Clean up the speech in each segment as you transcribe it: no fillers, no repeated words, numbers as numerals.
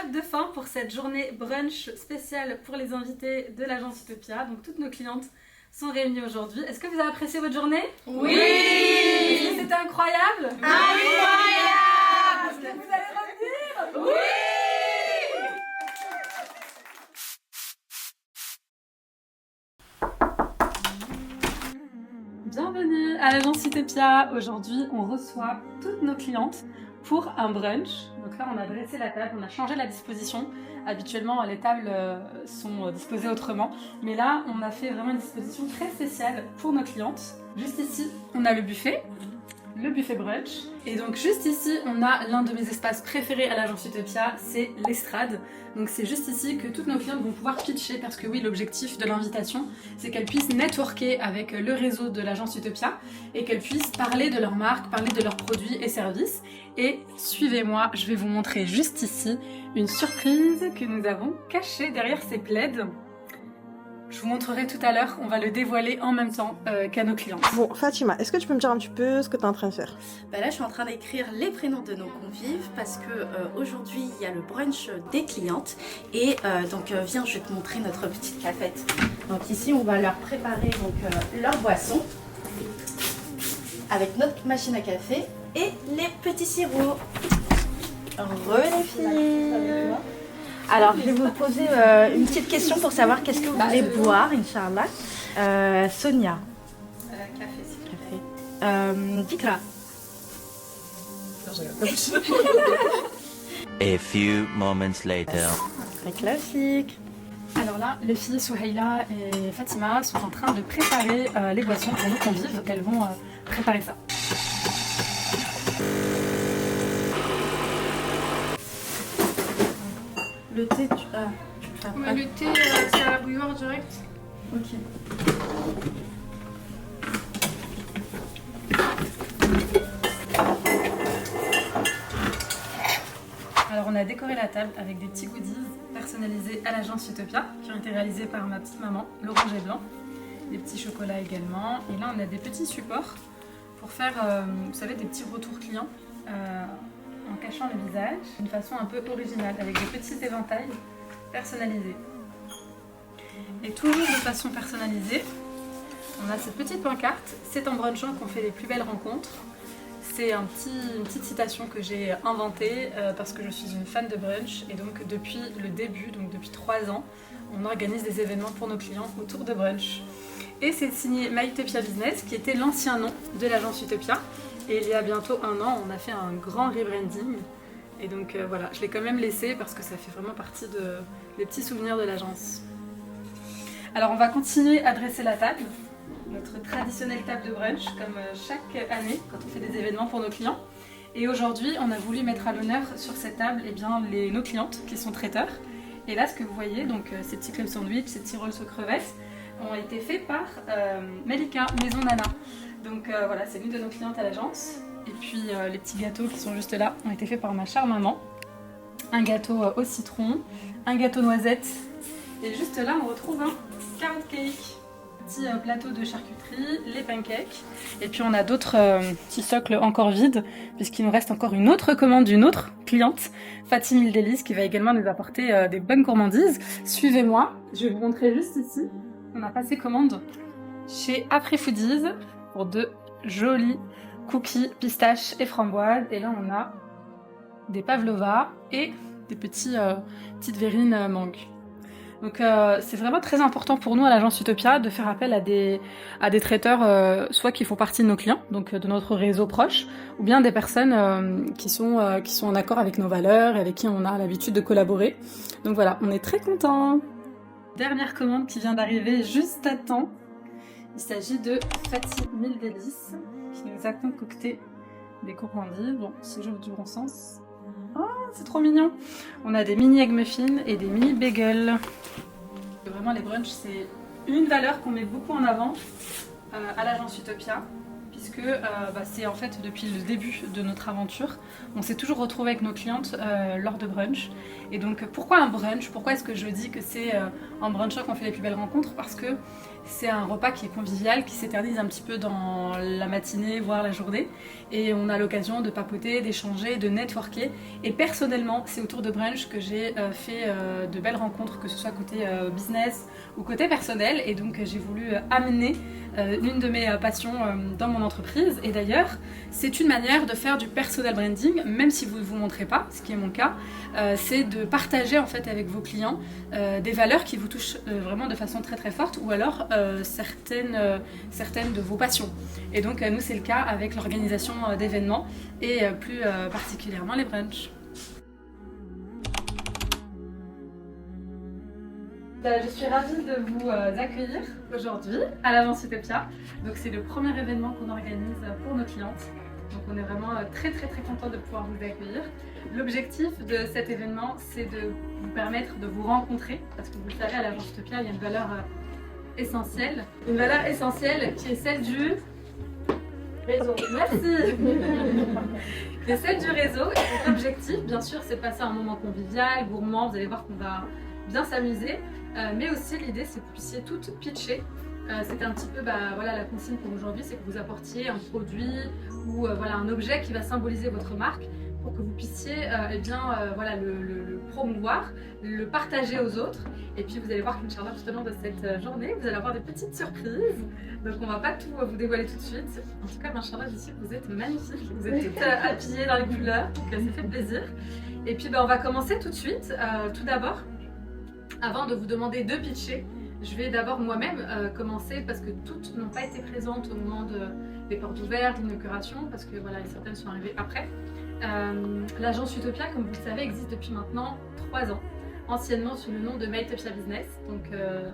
clap de fin pour cette journée brunch spéciale pour les invités de l'agence Utopia. Donc toutes nos clientes sont réunies aujourd'hui. Est-ce que vous avez apprécié votre journée? Oui. Est-ce que c'était incroyable? Incroyable. Est-ce que vous allez revenir? Oui. Bienvenue à l'agence Utopia. Aujourd'hui, on reçoit toutes nos clientes pour un brunch. Donc là, on a dressé la table, on a changé la disposition. Habituellement, les tables sont disposées autrement. Mais là, on a fait vraiment une disposition très spéciale pour nos clientes. Juste ici, on a le buffet brunch. Et donc juste ici, on a l'un de mes espaces préférés à l'agence Utopia, c'est l'estrade. Donc c'est juste ici que toutes nos clientes vont pouvoir pitcher parce que oui, l'objectif de l'invitation, c'est qu'elles puissent networker avec le réseau de l'agence Utopia et qu'elles puissent parler de leur marque, parler de leurs produits et services. Et suivez-moi, je vais vous montrer juste ici une surprise que nous avons cachée derrière ces plaids. Je vous montrerai tout à l'heure, on va le dévoiler en même temps qu'à nos clients. Bon, Fatima, est-ce que tu peux me dire un petit peu ce que tu es en train de faire? Là, je suis en train d'écrire les prénoms de nos convives parce que aujourd'hui, il y a le brunch des clientes. Et donc, viens, je vais te montrer notre petite cafette. Donc ici, on va leur préparer leur boisson avec notre machine à café et les petits sirops. Les filles. Alors, je vais vous poser une petite question pour savoir qu'est-ce que vous voulez boire, Inch'Allah. Sonia. Café, s'il te plaît. Dikra. A few moments later. Très classique. Alors là, les filles Souhaila et Fatima sont en train de préparer les boissons pour nos convives. Elles vont préparer ça. Le thé, tu le fais Mais après. le thé, c'est à la bouilloire direct. Ok. Alors on a décoré la table avec des petits goodies personnalisés à l'agence Utopia qui ont été réalisés par ma petite maman, l'orange et blanc. Des petits chocolats également. Et là on a des petits supports pour faire, vous savez, des petits retours clients en cachant le visage d'une façon un peu originale avec des petits éventails personnalisés. Et toujours de façon personnalisée, on a cette petite pancarte, c'est en brunchant qu'on fait les plus belles rencontres. C'est une petite citation que j'ai inventée parce que je suis une fan de brunch et donc depuis le début, donc depuis 3 ans, on organise des événements pour nos clients autour de brunch. Et c'est signé My Utopia Business qui était l'ancien nom de l'agence Utopia. Et il y a bientôt 1 an, on a fait un grand rebranding. Et donc voilà, je l'ai quand même laissé parce que ça fait vraiment partie des petits souvenirs de l'agence. Alors on va continuer à dresser la table. Notre traditionnelle table de brunch, comme chaque année quand on fait des événements pour nos clients. Et aujourd'hui, on a voulu mettre à l'honneur sur cette table nos clientes qui sont traiteurs. Et là, ce que vous voyez, donc ces petits club sandwich, ces petits rolls aux crevettes, ont été faits par Melika, Maison Nana. Donc voilà, c'est l'une de nos clientes à l'agence. Et puis les petits gâteaux qui sont juste là ont été faits par ma chère maman. Un gâteau au citron, un gâteau noisette. Et juste là, on retrouve un carrot cake. Petit plateau de charcuterie, les pancakes. Et puis on a d'autres petits socles encore vides, puisqu'il nous reste encore une autre commande d'une autre cliente, Fatim Ildelis, qui va également nous apporter des bonnes gourmandises. Suivez-moi, je vais vous montrer juste ici. On a passé commande chez Après Foodies pour de jolis cookies pistaches et framboises. Et là on a des pavlova et des petites verrines mangue. Donc c'est vraiment très important pour nous à l'agence Utopia de faire appel à des traiteurs soit qui font partie de nos clients, donc de notre réseau proche, ou bien des personnes qui sont en accord avec nos valeurs et avec qui on a l'habitude de collaborer. Donc voilà, on est très contents. Dernière commande qui vient d'arriver juste à temps. Il s'agit de Fatim Ildelis qui nous a concocté des gourmandises. Bon, si j'ouvre du bon sens. Oh, c'est trop mignon. On a des mini egg muffins et des mini bagels. Vraiment, les brunchs, c'est une valeur qu'on met beaucoup en avant à l'agence Utopia, puisque c'est en fait depuis le début de notre aventure, on s'est toujours retrouvé avec nos clientes lors de brunch. Et donc pourquoi un brunch? Pourquoi est-ce que je dis que c'est en brunch qu'on fait les plus belles rencontres? Parce que c'est un repas qui est convivial, qui s'éternise un petit peu dans la matinée, voire la journée. Et on a l'occasion de papoter, d'échanger, de networker. Et personnellement, c'est autour de brunch que j'ai fait de belles rencontres, que ce soit côté business ou côté personnel. Et donc j'ai voulu amener l'une de mes passions dans mon entreprise. Et d'ailleurs, c'est une manière de faire du personal branding, même si vous ne vous montrez pas, ce qui est mon cas. C'est de partager en fait avec vos clients des valeurs qui vous touchent vraiment de façon très très forte, ou alors certaines de vos passions. Et donc nous c'est le cas avec l'organisation d'événements et plus particulièrement les brunchs. Je suis ravie de vous accueillir aujourd'hui à l'Agence Utopia. Donc c'est le premier événement qu'on organise pour nos clientes. Donc on est vraiment très contents de pouvoir vous accueillir. L'objectif de cet événement, c'est de vous permettre de vous rencontrer, parce que vous le savez, à l'Agence Utopia, il y a une valeur essentielle. Une valeur essentielle qui est celle du réseau. Merci. Qui est celle du réseau. Et l'objectif, bien sûr, c'est de passer un moment convivial, gourmand. Vous allez voir qu'on va bien s'amuser. Mais aussi l'idée, c'est que vous puissiez toutes pitcher. C'était un petit peu la consigne pour aujourd'hui, c'est que vous apportiez un produit ou un objet qui va symboliser votre marque pour que vous puissiez le promouvoir, le partager aux autres. Et puis vous allez voir qu'Inch'Allah, tout au long de cette journée, vous allez avoir des petites surprises. Donc on ne va pas tout vous dévoiler tout de suite. En tout cas, Inch'Allah, d'ici, vous êtes magnifiques. Vous êtes toutes habillées dans les couleurs, donc ça fait plaisir. Et puis on va commencer tout de suite. Tout d'abord, avant de vous demander de pitcher, je vais d'abord moi-même commencer, parce que toutes n'ont pas été présentes au moment des portes ouvertes, de l'inauguration, parce que certaines sont arrivées après. L'agence Utopia, comme vous le savez, existe depuis maintenant 3 ans, anciennement sous le nom de Mytopia Business. Donc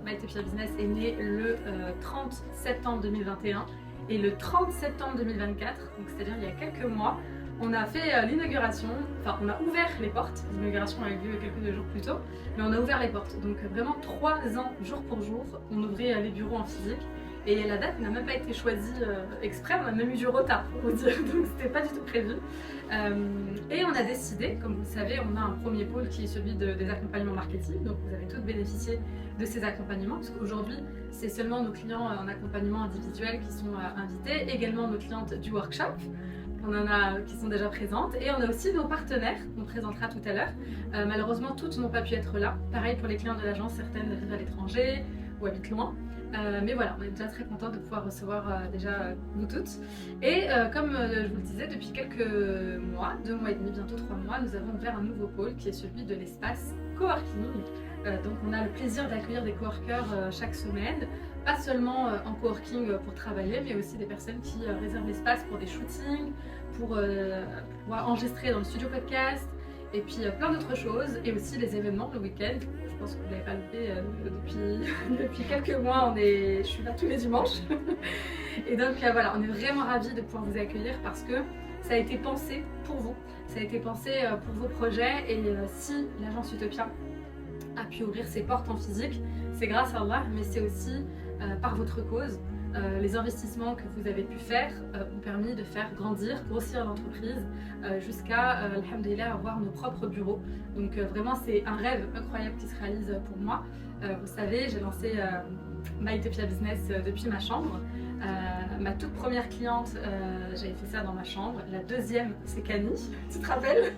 Mytopia Business est né le 30 septembre 2021 et le 30 septembre 2024, donc c'est-à-dire il y a quelques mois, on a fait l'inauguration, enfin on a ouvert les portes. L'inauguration a eu lieu quelques jours plus tôt, mais on a ouvert les portes. Donc vraiment 3 ans, jour pour jour, on ouvrait les bureaux en physique. Et la date n'a même pas été choisie exprès, on a même eu du retard pour vous dire, donc c'était pas du tout prévu. Et on a décidé, comme vous le savez, on a un premier pôle qui est celui des accompagnements marketing, donc vous avez toutes bénéficié de ces accompagnements, parce qu'aujourd'hui c'est seulement nos clients en accompagnement individuel qui sont invités, également nos clientes du workshop. On en a qui sont déjà présentes, et on a aussi nos partenaires qu'on présentera tout à l'heure. Malheureusement, toutes n'ont pas pu être là. Pareil pour les clients de l'agence, certaines vivent à l'étranger ou habitent loin. Mais voilà, on est déjà très contents de pouvoir recevoir déjà vous toutes. Et comme je vous le disais, depuis quelques mois, 2 mois et demi, bientôt 3 mois, nous avons ouvert un nouveau pôle qui est celui de l'espace coworking. Donc on a le plaisir d'accueillir des coworkers chaque semaine, pas seulement en coworking pour travailler, mais aussi des personnes qui réservent l'espace pour des shootings, pour pouvoir enregistrer dans le studio podcast, et puis plein d'autres choses, et aussi les événements le week-end. Je pense que vous ne l'avez pas loupé depuis quelques mois, je suis là tous les dimanches. Et donc on est vraiment ravis de pouvoir vous accueillir, parce que ça a été pensé pour vous, ça a été pensé pour vos projets. Et si l'agence Utopia a pu ouvrir ses portes en physique, c'est grâce à Allah, mais c'est aussi par votre cause. Les investissements que vous avez pu faire ont permis de faire grossir l'entreprise jusqu'à, alhamdoulilah, avoir nos propres bureaux. Donc vraiment c'est un rêve incroyable qui se réalise pour moi. Vous savez, j'ai lancé Mytopia Business depuis ma chambre. Ma toute première cliente, j'avais fait ça dans ma chambre. La deuxième, c'est Camille, tu te rappelles?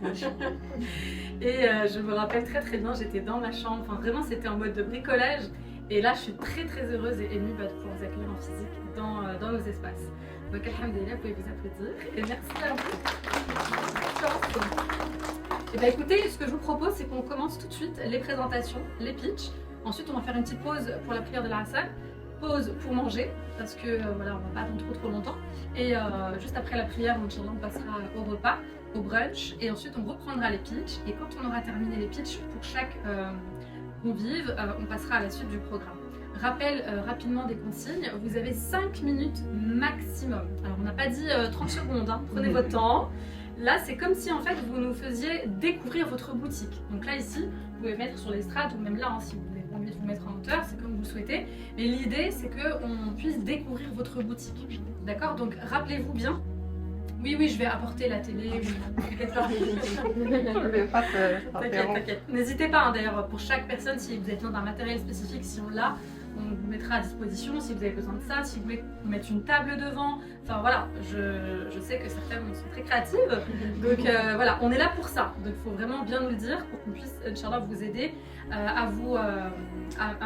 Et je me rappelle très bien, j'étais dans ma chambre, enfin vraiment c'était en mode de bricolage. Et là, je suis très heureuse et émue de pouvoir vous accueillir en physique dans nos espaces. Donc, alhamdoulilah, vous pouvez vous applaudir. Et merci à vous. Et bien, écoutez, ce que je vous propose, c'est qu'on commence tout de suite les présentations, les pitchs. Ensuite, on va faire une petite pause pour la prière de la Hassan. Pause pour manger, parce que on va pas attendre trop longtemps. Et juste après la prière, Inch'Allah, on passera au repas, au brunch. Et ensuite, on reprendra les pitchs. Et quand on aura terminé les pitchs pour chaque convive, on passera à la suite du programme. Rappel rapidement des consignes, vous avez 5 minutes maximum. Alors on n'a pas dit 30 secondes, hein. Prenez votre temps. Là c'est comme si en fait vous nous faisiez découvrir votre boutique. Donc là ici, vous pouvez mettre sur l'estrade ou même là, hein, si vous voulez envie de vous mettre en hauteur, c'est comme vous le souhaitez. Mais l'idée, c'est qu'on puisse découvrir votre boutique. D'accord? Donc rappelez-vous bien. Oui, oui, je vais apporter la télé. Oui. T'inquiète pas. Je vais pas T'inquiète, t'inquiète. N'hésitez pas, hein, d'ailleurs, pour chaque personne, si vous avez besoin d'un matériel spécifique, si on l'a, on vous mettra à disposition. Si vous avez besoin de ça, si vous voulez mettre une table devant. Enfin voilà, je sais que certaines sont très créatives. Donc voilà, on est là pour ça. Donc il faut vraiment bien nous le dire pour qu'on puisse, Inch'Allah, vous aider à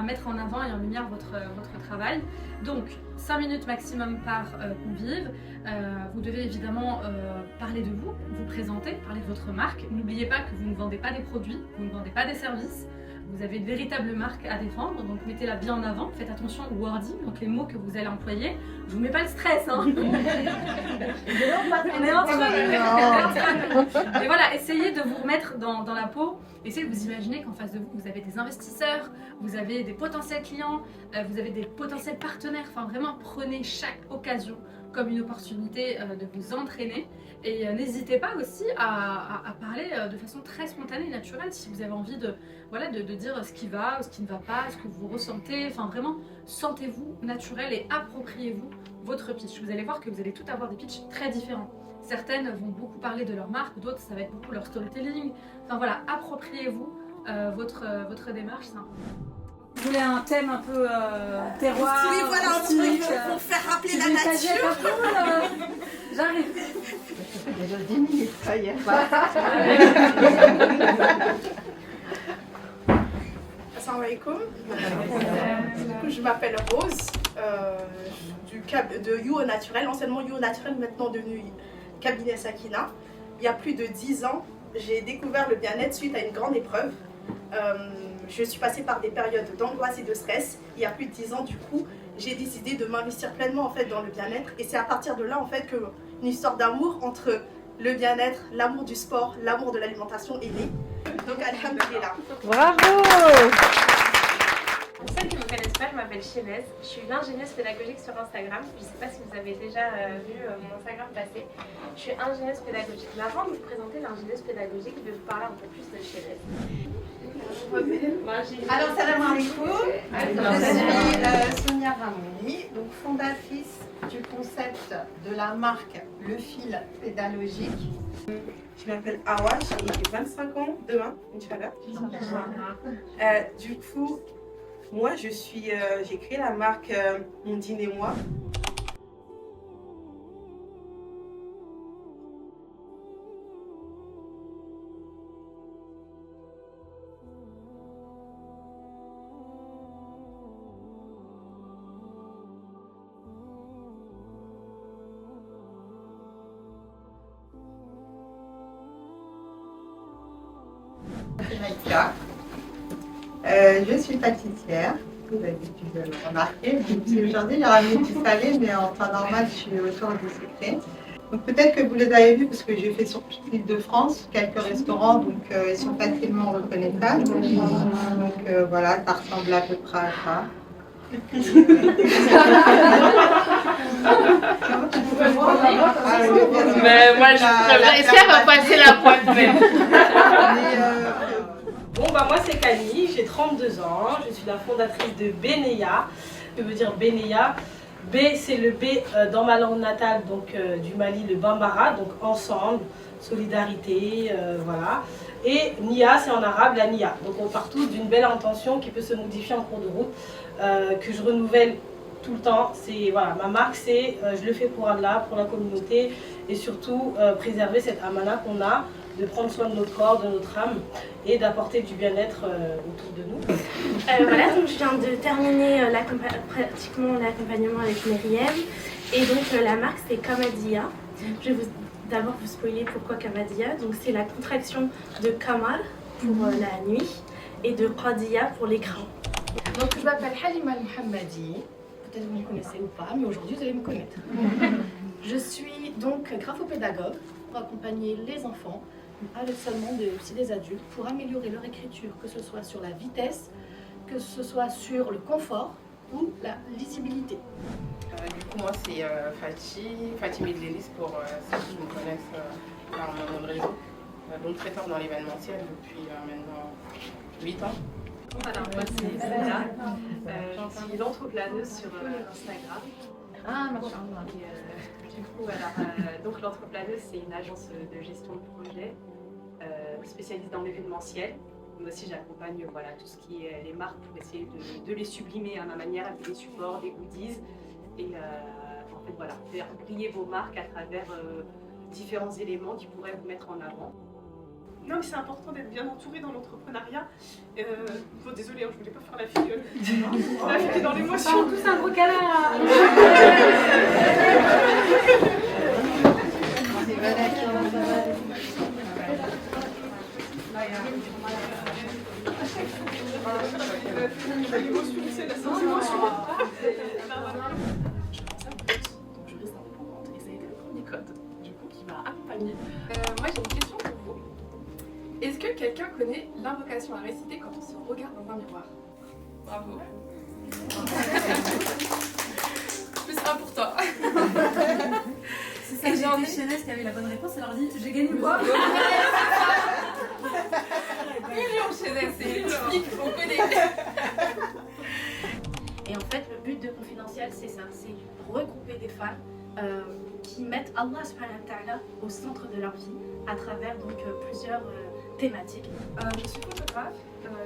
mettre en avant et en lumière votre travail. Donc 5 minutes maximum par convive. Vous devez évidemment parler de vous, vous présenter, parler de votre marque. N'oubliez pas que vous ne vendez pas des produits, vous ne vendez pas des services. Vous avez une véritable marque à défendre, donc mettez-la bien en avant. Faites attention au wording, donc les mots que vous allez employer. Je vous mets pas le stress, hein. On est entre eux. Mais voilà, essayez de vous remettre dans la peau. Essayez de vous imaginer qu'en face de vous, vous avez des investisseurs, vous avez des potentiels clients, vous avez des potentiels partenaires. Enfin, vraiment, prenez chaque occasion comme une opportunité de vous entraîner. Et n'hésitez pas aussi à parler de façon très spontanée et naturelle si vous avez envie de dire ce qui va ou ce qui ne va pas, ce que vous ressentez. Enfin, vraiment, sentez-vous naturel et appropriez-vous votre pitch. Vous allez voir que vous allez tout avoir des pitchs très différents. Certaines vont beaucoup parler de leur marque, d'autres ça va être beaucoup leur storytelling. Enfin voilà, appropriez-vous votre démarche, c'est important. Vous voulez un thème un peu terroir? Oui, voilà, un truc pour faire rappeler la nature. J'arrive. Déjà 10 minutes, ça y est. Assalamu alaikum. Du coup, je m'appelle Rose, de You au Naturel, anciennement You au Naturel, maintenant devenu Cabinet Sakina. Il y a plus de 10 ans, j'ai découvert le bien-être suite à une grande épreuve. Je suis passée par des périodes d'angoisse et de stress. Il y a plus de 10 ans, du coup, j'ai décidé de m'investir pleinement en fait dans le bien-être. Et c'est à partir de là en fait que une histoire d'amour entre le bien-être, l'amour du sport, l'amour de l'alimentation est née. Donc alhamdoulilah. Bravo! Pour celles qui ne me connaissent pas, je m'appelle Chénez. Je suis l'ingénieuse pédagogique sur Instagram. Je ne sais pas si vous avez déjà vu mon Instagram passer. Je suis ingénieuse pédagogique. Mais avant de vous présenter l'ingénieuse pédagogique, je vais vous parler un peu plus de Chénez. Alors, salam alaikum. Je suis Sonia Ramouni, donc fondatrice du concept de la marque Le Fil Pédagogique. Je m'appelle Awash, j'ai 25 ans demain, Inch'Allah. Du coup, moi j'ai créé la marque Ondine et moi. Je suis pâtissière, vous avez dû le remarquer. Aujourd'hui, j'ai ramené du salé, mais en temps normal, je suis autour du sucré. Donc peut-être que vous les avez vus parce que j'ai fait sur toute l'île de France, quelques restaurants, donc ils sont facilement reconnaissables. Donc voilà, ça ressemble à peu près à ça. Mais moi, est-ce qu'elle va passer la pointe? Bon bah moi c'est Camille, j'ai 32 ans, je suis la fondatrice de Beneya. Je veux dire Beneya. B c'est le B dans ma langue natale, donc du Mali, le Bambara, donc ensemble, solidarité, voilà. Et Nia c'est en arabe la Nia. Donc on part tous d'une belle intention qui peut se modifier en cours de route, que je renouvelle tout le temps. C'est voilà, ma marque c'est je le fais pour Allah, pour la communauté et surtout préserver cette amana qu'on a, de prendre soin de notre corps, de notre âme et d'apporter du bien-être autour de nous. Voilà, donc je viens de terminer pratiquement l'accompagnement avec Myriam. Et donc la marque c'est Kamadia. Je vais d'abord vous spoiler pourquoi Kamadia. Donc c'est la contraction de Kamar pour la nuit et de Qadia pour l'écran. Donc je m'appelle Halima Mohammadi. Peut-être vous me connaissez ou pas, mais aujourd'hui vous allez me connaître. Je suis donc graphopédagogue pour accompagner les enfants, avec seulement aussi des adultes, pour améliorer leur écriture, que ce soit sur la vitesse, que ce soit sur le confort ou la lisibilité. Du coup, moi c'est Fatih Medlelis pour ceux qui me connaissent par mon réseau. Donc très fort dans l'événementiel depuis maintenant 8 ans. Alors, moi, c'est Zélia. Je suis l'entreplaneuse sur Instagram. Ah, Et, du coup, donc l'entreplaneuse, c'est une agence de gestion de projet spécialisée dans l'événementiel. Moi aussi, j'accompagne tout ce qui est les marques pour essayer de les sublimer à ma manière avec des supports, des goodies. Et en fait, faire briller vos marques à travers différents éléments qui pourraient vous mettre en avant. Non, mais c'est important d'être bien entouré dans l'entrepreneuriat. Bon, désolée, je voulais pas faire la fille. La fille qui est dans l'émotion. Tous un gros câlin. L'émotion, c'est la sans émotion. Donc je reste indépendante et ça a été le premier code du coup qui m'a accompagnée. Moi j'ai une question pour vous. Est-ce que quelqu'un connaît l'invocation à réciter quand on se regarde dans un miroir? Bravo. Plus un pour toi. C'est ça, j'ai été chez Ness qui avait la bonne réponse, elle leur dit j'ai gagné quoi? Million chez elle, c'est typique, on connaît. Et en fait, le but de Confidentiel, c'est ça, c'est regrouper des femmes qui mettent Allah subhanahu wa ta'ala au centre de leur vie à travers donc plusieurs thématiques. Je suis photographe,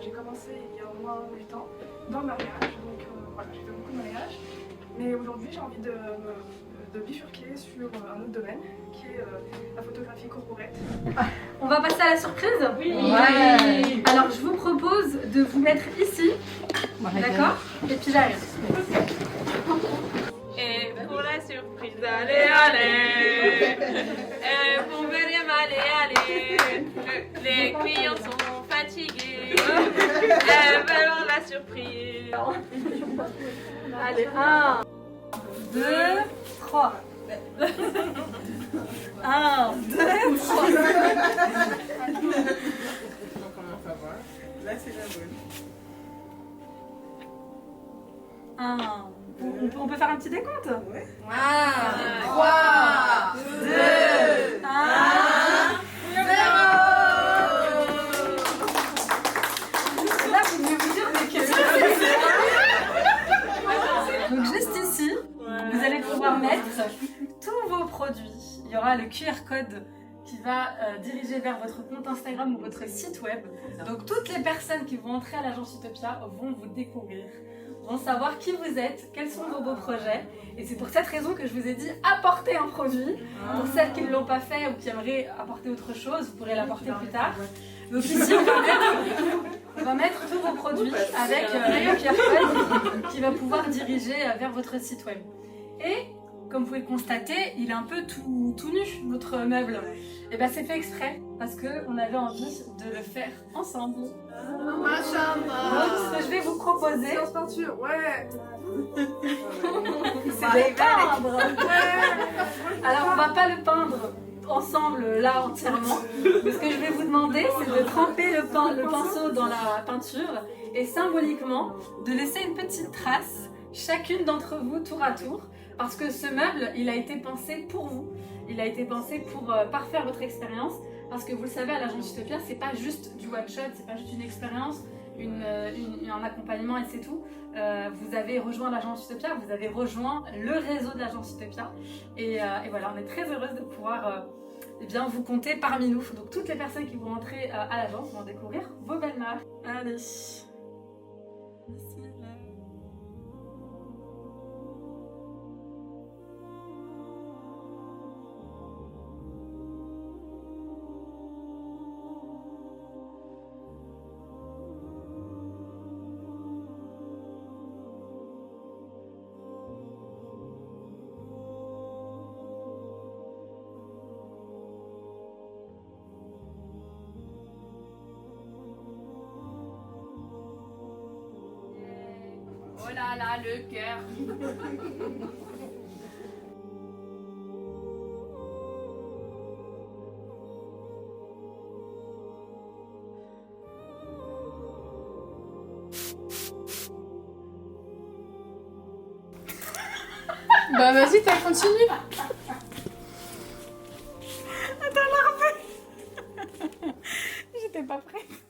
j'ai commencé il y a au moins 8 ans dans le mariage, donc voilà, j'ai fait beaucoup de mariages. Mais aujourd'hui, j'ai envie de bifurquer sur un autre domaine qui est la photographie corporate. On va passer à la surprise? Oui. Ouais. Alors je vous propose de vous mettre ici, d'accord? Et puis j'arrive. Et pour la surprise, allez. Et pour Myriam, allez. Les clients sont fatigués. Elles veulent voir la surprise. Allez, 1, 2, 3. 1, 2, 3. Comment ça va? Là, c'est la bonne. 1. On peut faire un petit décompte? Ouais. 3, 2, 1, 0. Là, vous devez vous dire, mais qu'est-ce que c'est? Donc juste ici, vous allez pouvoir mettre tous vos produits. Il y aura le QR code qui va diriger vers votre compte Instagram ou votre site web. Donc toutes les personnes qui vont entrer à l'agence Utopia vont vous découvrir, vont savoir qui vous êtes, quels sont vos beaux projets. Et c'est pour cette raison que je vous ai dit apportez un produit. Pour celles qui ne l'ont pas fait ou qui aimeraient apporter autre chose, vous pourrez l'apporter plus tard. Donc ici on va mettre tous vos produits avec le QR code qui va pouvoir diriger vers votre site web. Et comme vous pouvez le constater, il est un peu tout nu, notre meuble. Et bien c'est fait exprès, parce qu'on avait envie de le faire ensemble. Donc ce que je vais vous proposer... Séance peinture, ouais. C'est de peindre. Alors on va pas le peindre ensemble là entièrement. Ce que je vais vous demander, c'est de tremper le pinceau dans la peinture et symboliquement de laisser une petite trace, chacune d'entre vous tour à tour. Parce que ce meuble, il a été pensé pour vous. Il a été pensé pour parfaire votre expérience. Parce que vous le savez, à l'agence Utopia, c'est pas juste du one-shot, c'est pas juste une expérience, un accompagnement et c'est tout. Vous avez rejoint l'agence Utopia, vous avez rejoint le réseau de l'agence Utopia. Et voilà, on est très heureuse de pouvoir vous compter parmi nous. Donc toutes les personnes qui vont entrer à l'agence vont découvrir vos belles marques. Allez. Oh là là, le cœur. Bah vas-y, t'as continue. Attends, la refais. J'étais pas prête.